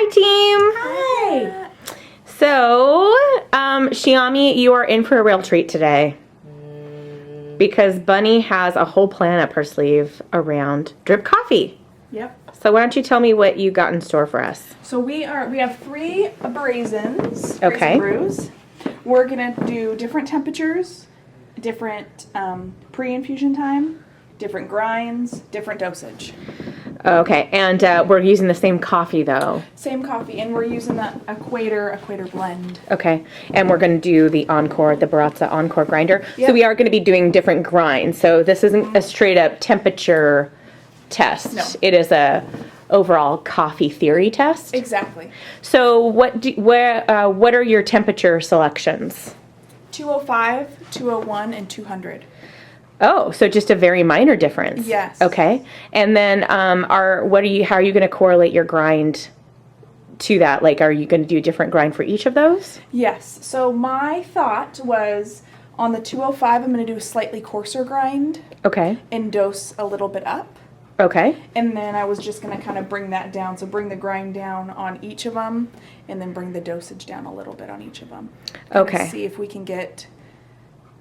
Hi, team. Hi. So, Xiaomi, you are in for a real treat today. Because Bunny has a whole plan up her sleeve around drip coffee. Yep. So why don't you tell me what you got in store for us? So we have 3 Brazens. Okay. Brews. We're gonna do different temperatures, different pre-infusion time, different grinds, different dosage. Okay, and we're using the same coffee though. Same coffee, and we're using the Equator blend. Okay, and we're going to do the Encore, the Baratza Encore grinder. Yep. So we are going to be doing different grinds. So this isn't a straight up temperature test. No. It is a overall coffee theory test. Exactly. So what are your temperature selections? 205, 201, and 200. Oh, so just a very minor difference. Yes. Okay. And then how are you going to correlate your grind to that? Like, are you going to do a different grind for each of those? Yes. So my thought was on the 205, I'm going to do a slightly coarser grind Okay. and dose a little bit up. Okay. And then I was just going to kind of bring that down. So bring the grind down on each of them and then bring the dosage down a little bit on each of them. Okay. See if we can get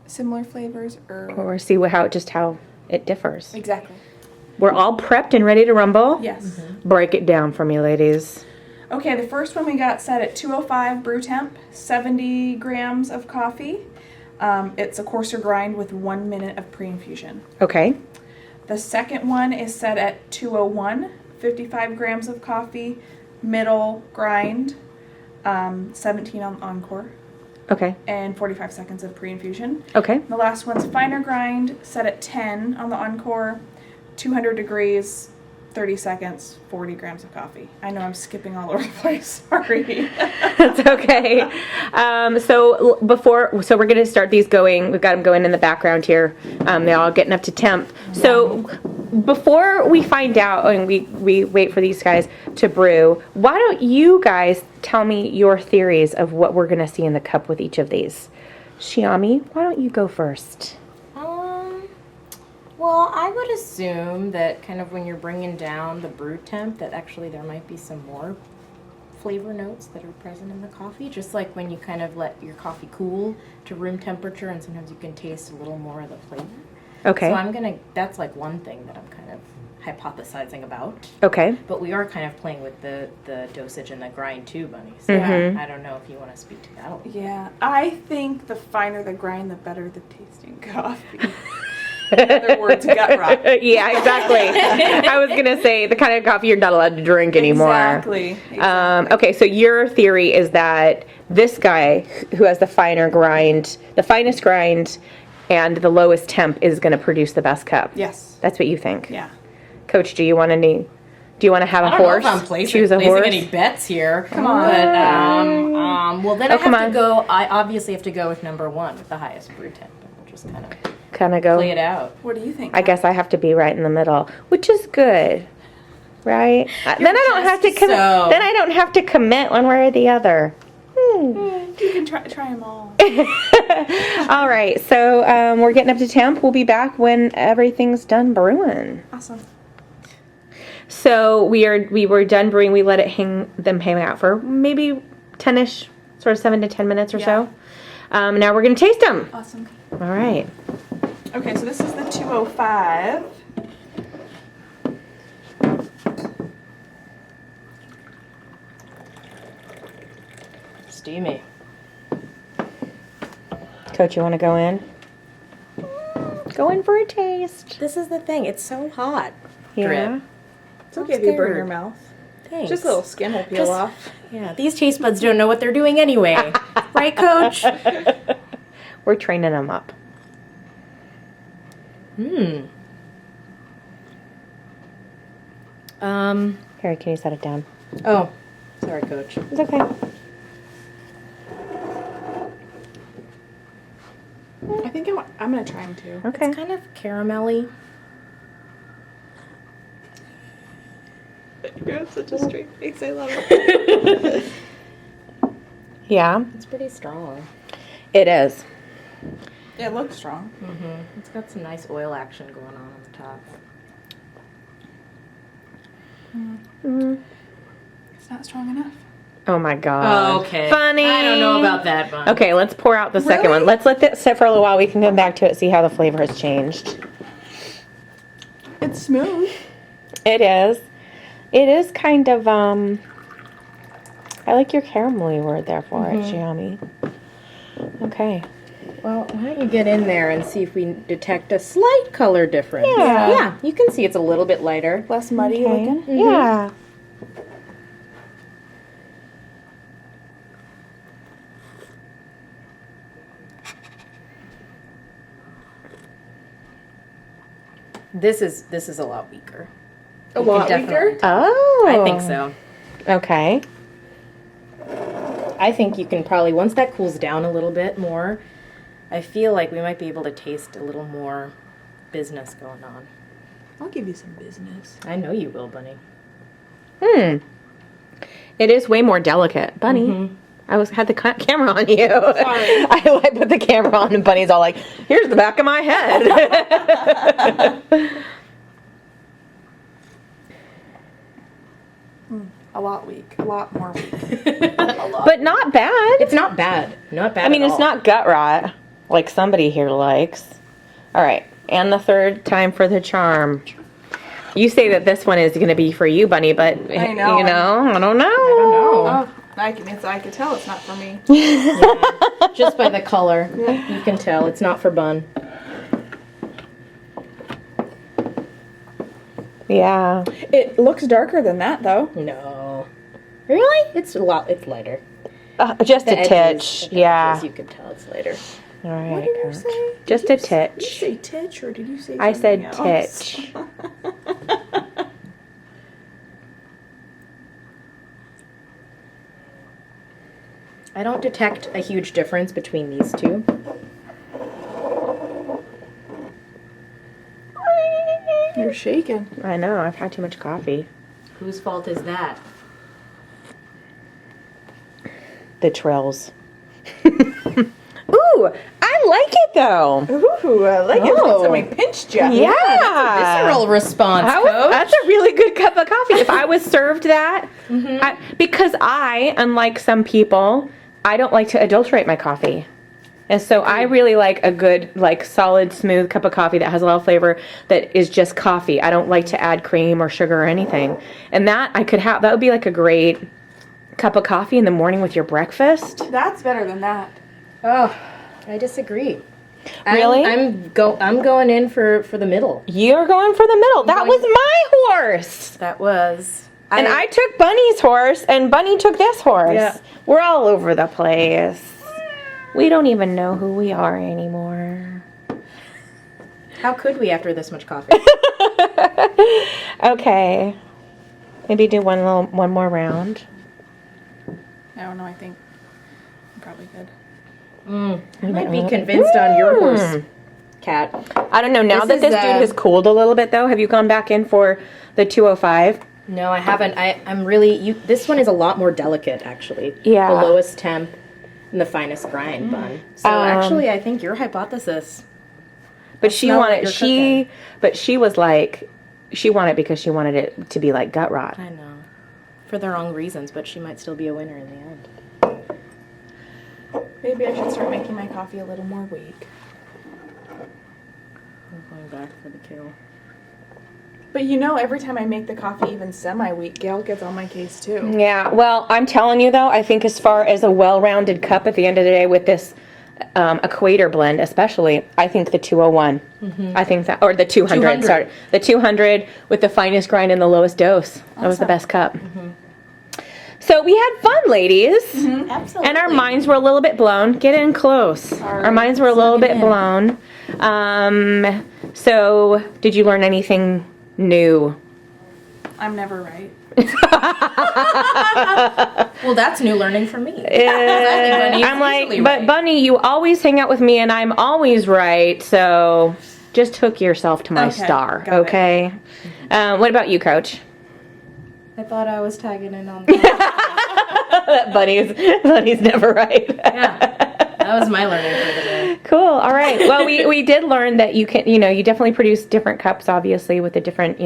similar flavors Or see how it differs. Exactly. We're all prepped and ready to rumble? Yes. Mm-hmm. Break it down for me, ladies. Okay, the first one we got set at 205 brew temp, 70 grams of coffee. It's a coarser grind with 1 minute of pre-infusion. Okay. The second one is set at 201, 55 grams of coffee, middle grind, 17 on Encore, Okay. and 45 seconds of pre-infusion. Okay. The last one's finer grind, set at 10 on the Encore, 200 degrees, 30 seconds, 40 grams of coffee. I know I'm skipping all over the place. Sorry. That's okay. So we're going to start these going. We've got them going in the background here. They're all getting up to temp. So before we find out and we wait for these guys to brew, why don't you guys tell me your theories of what we're going to see in the cup with each of these? Xiaomi, why don't you go first? Well, I would assume that kind of when you're bringing down the brew temp that actually there might be some more flavor notes that are present in the coffee, just like when you kind of let your coffee cool to room temperature and sometimes you can taste a little more of the flavor. Okay. So that's like one thing that I'm kind of hypothesizing about. Okay. But we are kind of playing with the dosage and the grind too, Bunny. So Mm-hmm. I don't know if you want to speak to that a little bit. Yeah, I think the finer the grind, the better the tasting coffee. In other words, gut rot. Yeah, exactly. I was going to say the kind of coffee you're not allowed to drink anymore. Exactly. Okay, so your theory is that this guy who has the finest grind and the lowest temp is going to produce the best cup. Yes. That's what you think. Yeah. Coach, do you want to have a horse? I don't know if I'm Choose a placing horse. any bets here. Come on. But, well, then come I have on. to go. I obviously have to go with number 1 with the highest brew temp. And we'll just kind of go. play it out. What do you think? I guess I have to be right in the middle, which is good, right? Then I don't have to commit. so- Then I don't have to commit one way or the other. You can try them all. All right, so we're getting up to temp. We'll be back when everything's done brewing. Awesome. So we were done brewing. We let it hang out for maybe 10ish, sort of 7 to 10 minutes or so. Now we're gonna taste them. Awesome. All right. Okay, so this is the 205. Steamy. Coach, you want to go in? Go in for a taste. This is the thing. It's so hot. Yeah. Drip. It's okay if you burn your mouth. Thanks. Just a little skin will peel off. Yeah, these taste buds don't know what they're doing anyway. Right, Coach? We're training them up. Harry, can you set it down? Oh, sorry, Coach. It's okay. I think I'm going to try them too. Okay. It's kind of caramelly. You have such a straight face. I love it. Yeah, It's pretty strong. it is. It looks strong. Mm-hmm. It's got some nice oil action going on the top. It's not strong enough. Oh my god. Okay. Funny. I don't know about that one. Okay, let's pour out the second Really? one. Let's let that sit for a little while. We can come back to it, see how the flavor has changed. It's smooth. It is. It is kind of, I like your caramelly word there for it, Xiaomi. Okay. Well, why don't you get in there and see if we detect a slight color difference? Yeah. Yeah, you can see it's a little bit lighter. Less muddy Okay. looking. Yeah. This is a lot weaker. A You can lot definitely weaker? tell. Oh. I think so. Okay. I think you can probably, once that cools down a little bit more, I feel like we might be able to taste a little more business going on. I'll give you some business. I know you will, Bunny. It is way more delicate. Bunny, I had the camera on you. Sorry. I put the camera on and Bunny's all like, here's the back of my head. A lot weak. A lot more weak. But not bad. It's not bad. Not bad I mean, at it's all. not gut rot like somebody here likes. All right. And the third time for the charm. You say that this one is going to be for you, Bunny, but I know. you know, I don't know. No. Oh, I can tell it's not for me. Just by the color, you can tell it's not for Bun. Yeah. It looks darker than that, though. No. Really? It's lighter. Just a The edges- titch. the Yeah. edges, you can tell it's lighter. All right. What did you Coach. say? Just a Did you titch. say titch or did you say I said something else? titch. I don't detect a huge difference between these two. You're shaking. I know. I've had too much coffee. Whose fault is that? The trills. Ooh, I like it though. Ooh, I like it. Oh. Somebody pinched you. Yeah. Visceral response, Coach. That's a really good cup of coffee. If I was served that, because unlike some people, I don't like to adulterate my coffee. And so I really like a good, like, solid, smooth cup of coffee that has a lot of flavor that is just coffee. I don't like to add cream or sugar or anything. And that would be like a great cup of coffee in the morning with your breakfast. That's better than that. Oh, I disagree. Really? I'm going in for the middle. You're going for the middle. That was my horse. That was. And I took Bunny's horse, and Bunny took this horse. Yeah. We're all over the place. We don't even know who we are anymore. How could we after this much coffee? Okay. Maybe do one more round. I don't know. I think I'm probably good. I might be convinced on your horse, Cat. I don't know. Now This that is, this dude has cooled a little bit, though, have you gone back in for the 205? No, I haven't. I'm really. This one is a lot more delicate, actually. Yeah. The lowest temp and the finest grind bun. So actually, I think your hypothesis. But she smell what wanted you're but she was like, she wanted because she wanted it to be like gut rot. I know. For the wrong reasons, but she might still be a winner in the end. Maybe I should start making my coffee a little more weak. I'm going back for the kill. But you know, every time I make the coffee even semi-weak, Gail gets on my case too. Yeah, well, I'm telling you though, I think as far as a well-rounded cup at the end of the day with this equator blend especially, I think the 201. I think that, or the 200, 200. sorry. The 200 with the finest grind and the lowest dose. That was the best cup. So we had fun, ladies. Absolutely. And our minds were a little bit blown. Get in close. Our minds were a little bit blown. So did you learn anything new? I'm never right. Well, that's new learning for me. I'm like, but Bunny, you always hang out with me and I'm always right. So just hook yourself to my Okay, star, got it. okay? What about you, Coach? I thought I was tagging in on that. Bunny's never right. Yeah. That was my learning for the day. Cool. All right. Well, we did learn that you can, you definitely produce different cups, obviously, with the different,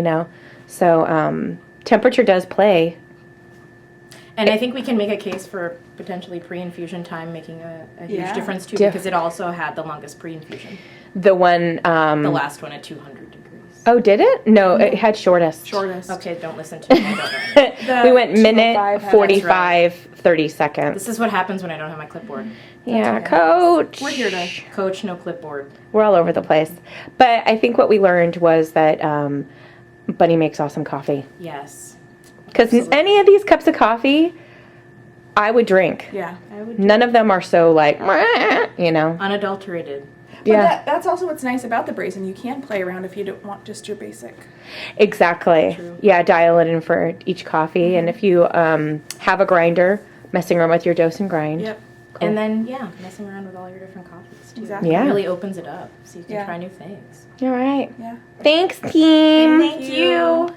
so temperature does play. And I think we can make a case for potentially pre-infusion time making a huge Yeah. difference too, because it also had the longest pre-infusion. The one. The last one at 200 degrees. Oh, did it? No, it had shortest. Shortest. Okay, don't listen to me. I don't know. We went minute 205 had- 45, 30 seconds. This is what happens when I don't have my clipboard. Yeah, okay. coach. We're here to. Coach, no clipboard. We're all over the place. But I think what we learned was that Bunny makes awesome coffee. Yes. Because any of these cups of coffee, I would drink. Yeah. I would None of them are so like, you know. unadulterated. But Yeah, that's also what's nice about the Brazen. You can play around if you don't want just your basic. exactly. True. Yeah, dial it in for each coffee. And if you have a grinder, messing around with your dose and grind. Yep. Cool. And then, messing around with all your different coffees too. Exactly. Yeah. It really opens it up so you can Yeah. try new things. All right. Yeah. Thanks, team. Thank you.